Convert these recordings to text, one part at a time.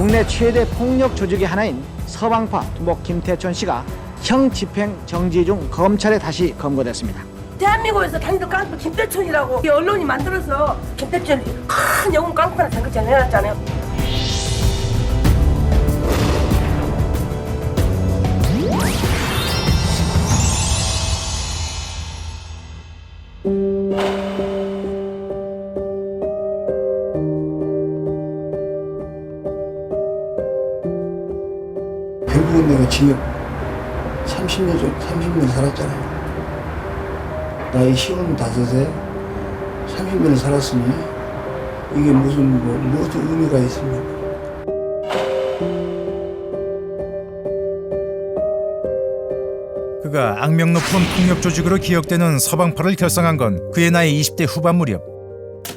국내 최대 폭력 조직의 하나인 서방파 두목 김태천 씨가 형 집행 정지 중 검찰에 다시 검거됐습니다. 대한민국에서 당도 깡패 김태천이라고 이 언론이 만들어서 김태천이 큰 영웅 깡패나 장급장 해놨잖아요. 결국은 내가 징역 30년 살았잖아요. 나이 55에 30년을 살았으니 이게 무슨 의미가 있습니까? 그가 악명 높은 폭력 조직으로 기억되는 서방파를 결성한 건 그의 나이 20대 후반 무렵.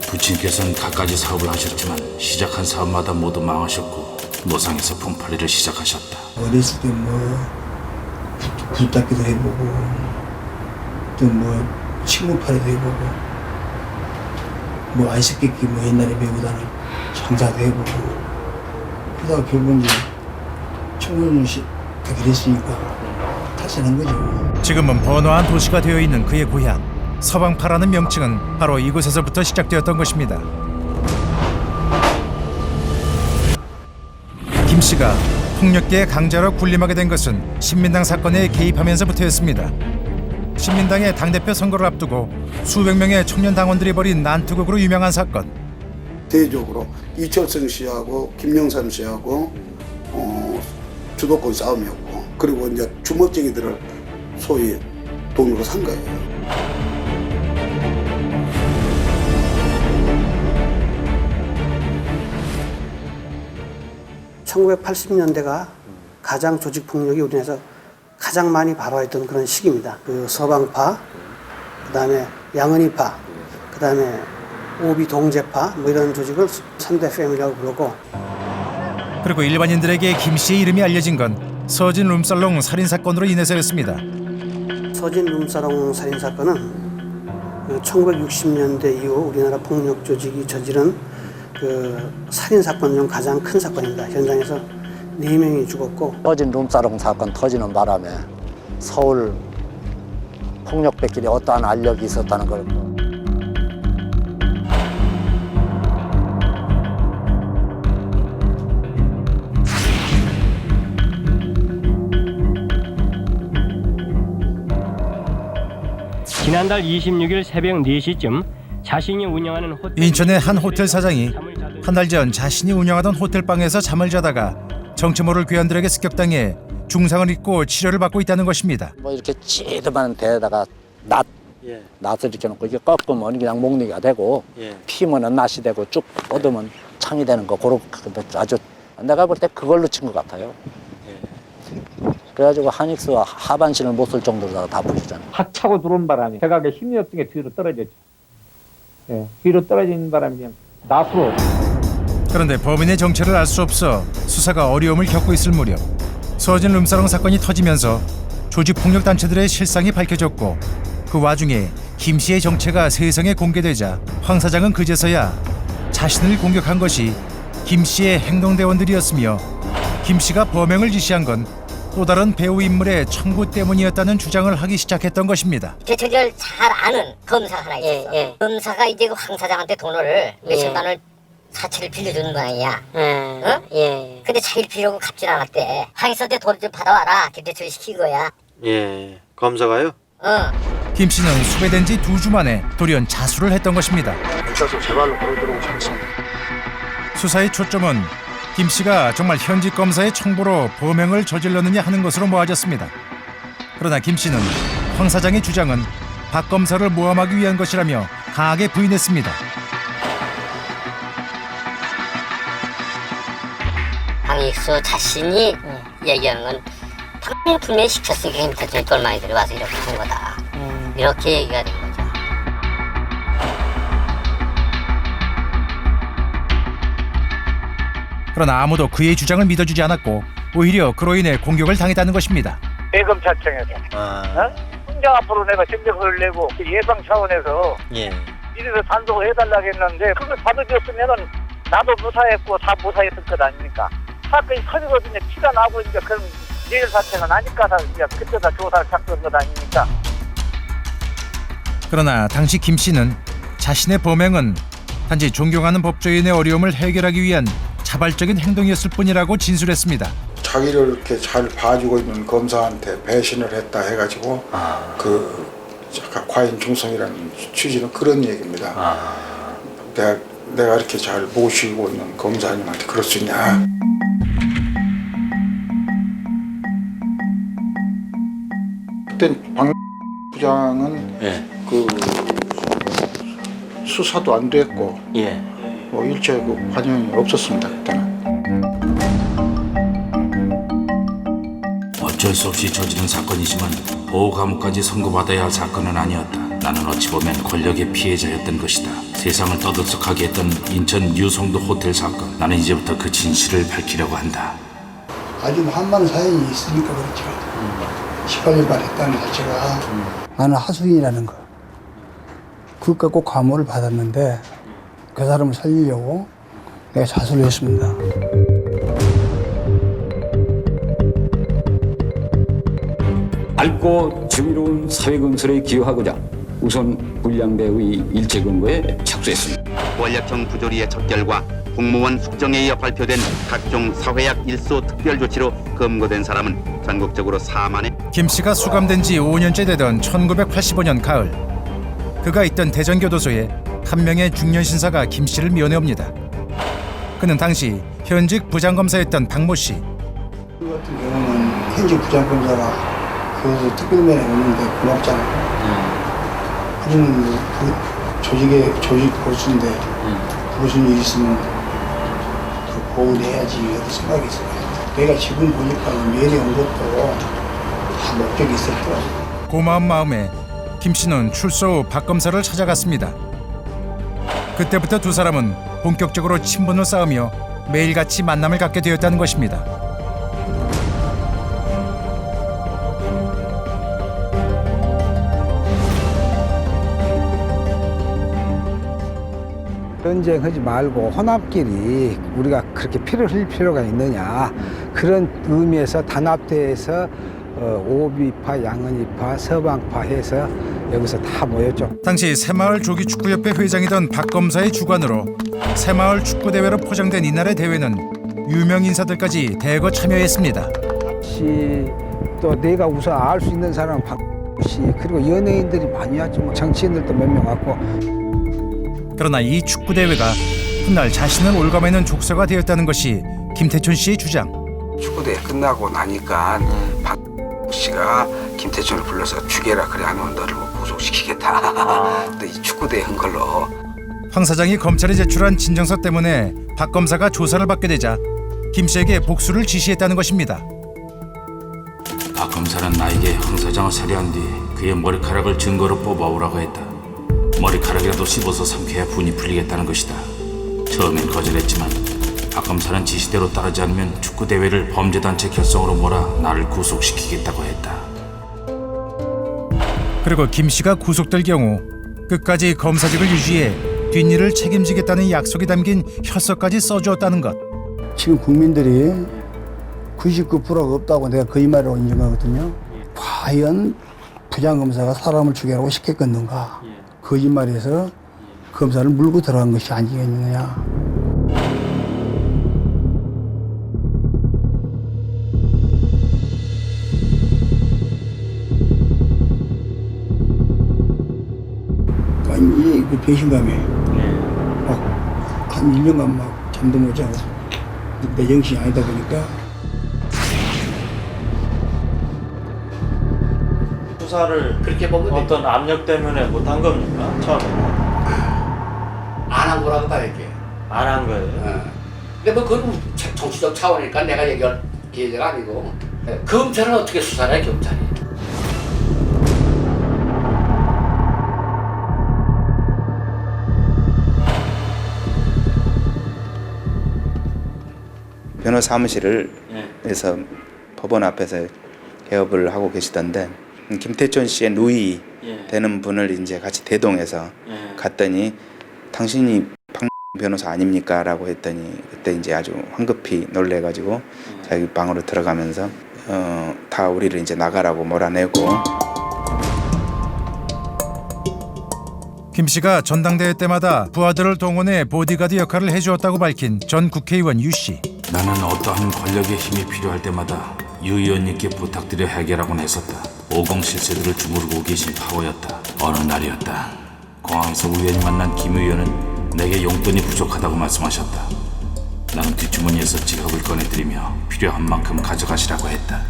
부친께서는 갖가지 사업을 하셨지만 시작한 사업마다 모두 망하셨고 노상에서 품팔이를 시작하셨다. 어렸을 때 굴 닦기도 해보고 또 친구팔이도 해보고 아이스케이크 옛날에 배우다는 장사도 해보고 그러다가 결국은 이제 청소년이 되게 됐으니까 탈선한 거죠. 지금은 번화한 도시가 되어 있는 그의 고향 서방파라는 명칭은 바로 이곳에서부터 시작되었던 것입니다. 김 씨가 폭력계의 강자로 군림하게 된 것은 신민당 사건에 개입하면서부터였습니다. 신민당의 당대표 선거를 앞두고 수백 명의 청년 당원들이 벌인 난투극으로 유명한 사건. 대외적으로 이철성 씨하고 김영삼 씨하고 주도권 싸움이었고, 그리고 이제 주먹쟁이들을 소위 돈으로 산 거예요. 1980년대가 가장 조직폭력이 우리나라에서 가장 많이 발화했던 그런 시기입니다. 그 서방파, 그 다음에 양은이파, 그 다음에 오비 동제파 이런 조직을 3대 패밀리라고 부르고. 그리고 일반인들에게 김 씨의 이름이 알려진 건 서진 룸살롱 살인사건으로 인해서였습니다. 서진 룸사롱 살인사건은 1960년대 이후 우리나라 폭력 조직이 저지른 그 살인사건 중 가장 큰 사건입니다. 현장에서 4명이 죽었고. 서진 룸사롱 사건 터지는 바람에 서울 폭력배끼리 어떠한 알력이 있었다는 걸. 지난달 26일 새벽 4시쯤 자신이 운영하는 호텔 인천의 한 호텔 사장이 한 달 전 자신이 운영하던 호텔방에서 잠을 자다가 정체 모를 괴한들에게 습격당해 중상을 입고 치료를 받고 있다는 것입니다. 이렇게 찌드만 데에다가 낫을 이렇게 놓고 이게 꺾으면 그냥 목리가 되고 피면은 낫이 되고 쭉 뻗으면 창이 되는 거 그렇게 아주 내가 볼 때 그걸로 친 것 같아요. 그래가지고 하닉스와 하반신을 못 쓸 정도로 다 부시잖아요. 확 차고 들어온 바람에 제각에 힘이 없던 게 뒤로 떨어졌죠. 뒤로 떨어진 바람에 그냥 낫으로. 그런데 범인의 정체를 알 수 없어 수사가 어려움을 겪고 있을 무렵 서진 룸사롱 사건이 터지면서 조직폭력 단체들의 실상이 밝혀졌고 그 와중에 김 씨의 정체가 세상에 공개되자 황 사장은 그제서야 자신을 공격한 것이 김 씨의 행동대원들이었으며 김 씨가 범행을 지시한 건 또 다른 배우 인물의 청구 때문이었다는 주장을 하기 시작했던 것입니다. 대처를 잘 아는 검사가 하나 있었어. 검사가 이제 황 사장한테 돈을 몇천만 원을 사채를 빌려주는 거 아니야. 어? 근데 자기를 빌려고 갚질 않았대. 황희선한테 돈을 좀 받아와라. 대처를 시킨 거야. 검사가요? 김 씨는 수배된 지 2주 만에 돌연 자수를 했던 것입니다. 경찰서 제 발로 걸어 들어오고 하겠습니다. 수사의 초점은 김 씨가 정말 현직 검사의 청부로 범행을 저질렀느냐 하는 것으로 모아졌습니다. 그러나 김 씨는 황 사장의 주장은 박 검사를 모함하기 위한 것이라며 강하게 부인했습니다. 황익수 자신이 얘기하는 건 분명히 시켰으니까 김태천이 똘망이 들어와서 이렇게 한 거다. 이렇게 얘기가 된 거죠. 그러나 아무도 그의 주장을 믿어주지 않았고 오히려 그로 인해 공격을 당했다는 것입니다. 대검찰청에서 행정 앞으로 내가 정책을 내고 예방 차원에서 이래서 단속을 해달라고 했는데 그걸 받아줬으면은 나도 무사했고 다 무사했을 것 아닙니까? 사건이 터지거든요. 피가 나고 이제 그런 일일 사태가 나니까 이제 그때 다 조사를 작성한 것 아닙니까? 그러나 당시 김 씨는 자신의 범행은 단지 존경하는 법조인의 어려움을 해결하기 위한 자발적인 행동이었을 뿐이라고 진술했습니다. 자기를 이렇게 잘 봐주고 있는 검사한테 배신을 했다 해가지고 그 약간 과잉 중성이라는 취지는 그런 얘기입니다. 내가 이렇게 잘 모시고 있는 검사님한테 그럴 수 있냐? 그때 박 부장은 그 수사도 안 됐고 뭐 일체 그 관여이 없었습니다 그때는. 어쩔 수 없이 저지른 사건이지만 보호 감옥까지 선고받아야 할 사건은 아니었다. 나는 어찌 보면 권력의 피해자였던 것이다. 세상을 떠들썩하게 했던 인천 유성도 호텔 사건. 나는 이제부터 그 진실을 밝히려고 한다. 아주 한만 사연이 있으니까 그렇죠. 18년 했다는 자체가 나는 하수인이라는 거 그것 갖고 감호를 받았는데 그 사람을 살리려고 내가 자수를 했습니다. 밝고 정의로운 사회건설에 기여하고자 우선 불량배의 일체 근거에 착수했습니다. 권력형 부조리의 척결과 공무원 숙정에 이어 발표된 각종 사회학 일소 특별 조치로 검거된 사람은 전국적으로 4만에. 김 씨가 수감된 지 5년째 되던 1985년 가을, 그가 있던 대전교도소에 한 명의 중년 신사가 김 씨를 면회옵니다. 그는 당시 현직 부장검사였던 박모 씨. 그 같은 경우는 현직 부장검사가 그 특별면에 오는데 고맙잖아요. 우리는 그 조직 보수인데 무슨 일 있으면 그 보호를 해야지 이런 생각이 있어요. 내가 지금 보니까 면회 온 것도 다 목적이 있을 거라고. 고마운 마음에 김 씨는 출소 후 박 검사를 찾아갔습니다. 그때부터 두 사람은 본격적으로 친분을 쌓으며 매일같이 만남을 갖게 되었다는 것입니다. 전쟁하지 말고 혼합끼리 우리가 그렇게 피를 흘릴 필요가 있느냐, 그런 의미에서 단합대에서 오비파, 양은이파, 서방파 해서 여기서 다 모였죠. 당시 새마을 조기축구협회 회장이던 박 검사의 주관으로 새마을 축구대회로 포장된 이날의 대회는 유명 인사들까지 대거 참여했습니다. 또 내가 우선 알 수 있는 사람은 박 씨, 그리고 연예인들이 많이 왔죠. 뭐 정치인들도 몇 명 왔고. 그러나 이 축구대회가 훗날 자신을 올가매는 족쇄가 되었다는 것이 김태촌 씨의 주장. 축구대회 끝나고 나니까 박 씨가 김태촌을 불러서 죽여라, 그래 안 하면 너를 뭐 구속시키겠다. 근데 이 축구대회 한 걸로. 황 사장이 검찰에 제출한 진정서 때문에 박 검사가 조사를 받게 되자 김 씨에게 복수를 지시했다는 것입니다. 박 검사는 나에게 황 사장을 살해한 뒤 그의 머리카락을 증거로 뽑아오라고 했다. 머리카락이라도 씹어서 삼켜야 분이 풀리겠다는 것이다. 처음엔 거절했지만 박 검사는 지시대로 따르지 않으면 축구대회를 범죄단체 결성으로 몰아 나를 구속시키겠다고 했다. 그리고 김 씨가 구속될 경우 끝까지 검사직을 유지해 뒷일을 책임지겠다는 약속이 담긴 혈서까지 써주었다는 것. 지금 국민들이 99%가 없다고 내가 거짓말이라고 인정하거든요. 과연 부장검사가 사람을 죽이라고 시켰겠는가? 거짓말해서 검사를 물고 들어간 것이 아니겠느냐. 아니, 그 배신감에 막 한 1년간 막 잠도 못 자고 내 정신이 아니다 보니까. 수사를 그렇게 보고 어떤 압력 때문에 못한 겁니까? 처음에 안 한 거라고 다 얘기해. 안 한 거예요. 근데 뭐 그건 정치적 차원이니까 내가 얘기할 기회가 아니고. 검찰은 어떻게 수사를 해, 경찰이? 변호 사무실을 해서 법원 앞에서 개업을 하고 계시던데, 김태촌 씨의 누이 되는 분을 이제 같이 대동해서 갔더니 당신이 변호사 아닙니까? 라고 했더니 그때 이제 아주 황급히 놀래가지고 자기 방으로 들어가면서 다 우리를 이제 나가라고 몰아내고. 김 씨가 전당대회 때마다 부하들을 동원해 보디가드 역할을 해주었다고 밝힌 전 국회의원 유 씨. 나는 어떠한 권력의 힘이 필요할 때마다 유 의원님께 부탁드려 해결하곤 했었다. 50 실세들을 주무르고 계신 파워였다. 어느 날이었다. 공항에서 우연히 만난 김 의원은 내게 용돈이 부족하다고 말씀하셨다. 나는 뒷주머니에서 지갑을 꺼내드리며 필요한 만큼 가져가시라고 했다.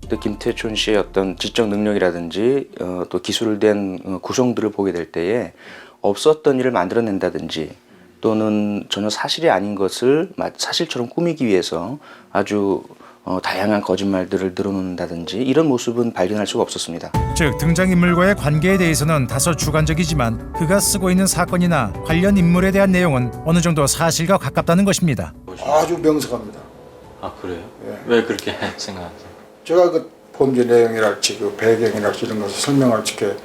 또 김태촌 씨의 어떤 지적 능력이라든지 또 기술된 구성들을 보게 될 때에 없었던 일을 만들어낸다든지 또는 전혀 사실이 아닌 것을 사실처럼 꾸미기 위해서 아주 다양한 거짓말들을 늘어놓는다든지 이런 모습은 발견할 수가 없었습니다. 즉 등장인물과의 관계에 대해서는 다소 주관적이지만 그가 쓰고 있는 사건이나 관련 인물에 대한 내용은 어느 정도 사실과 가깝다는 것입니다. 아주 명석합니다. 아 그래요? 예. 왜 그렇게 생각하세요? 제가 그 범죄 내용이랄지 그 배경이랄지 이런 것을 설명할 때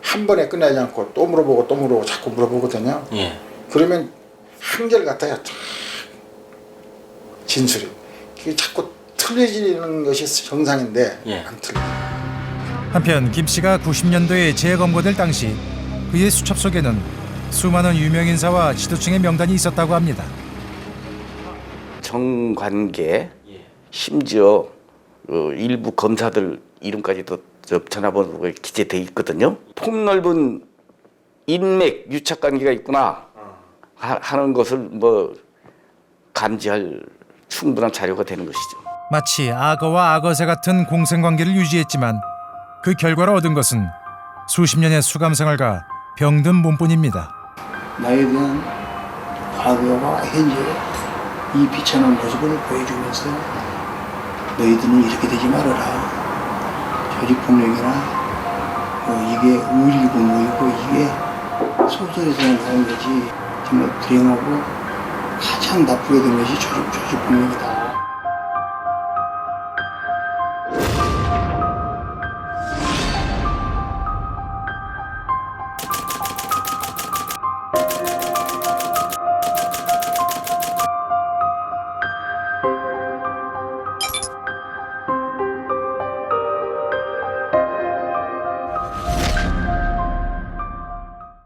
한 번에 끝나지 않고 또 물어보고 자꾸 물어보거든요. 예. 그러면 한결같아요. 진술이. 그게 자꾸 틀려지는 것이 정상인데 안 틀려. 한편 김 씨가 90년도에 재검거될 당시 그의 수첩 속에는 수많은 유명인사와 지도층의 명단이 있었다고 합니다. 정관계 심지어 일부 검사들 이름까지도 전화번호가 기재돼 있거든요. 폭넓은 인맥 유착 관계가 있구나 하는 것을 뭐 감지할 충분한 자료가 되는 것이죠. 마치 악어와 악어새 같은 공생관계를 유지했지만 그 결과로 얻은 것은 수십 년의 수감생활과 병든 몸뿐입니다. 나에 대한 과거와 현재 이 비천한 모습을 보여주면서 너희들은 이렇게 되지 말아라. 조직폭력이나 이게 우일이고 뭐이고 이게 소설에서 나온 거지 정말 불행하고 가장 나쁘게 된 것이 조직폭력이다.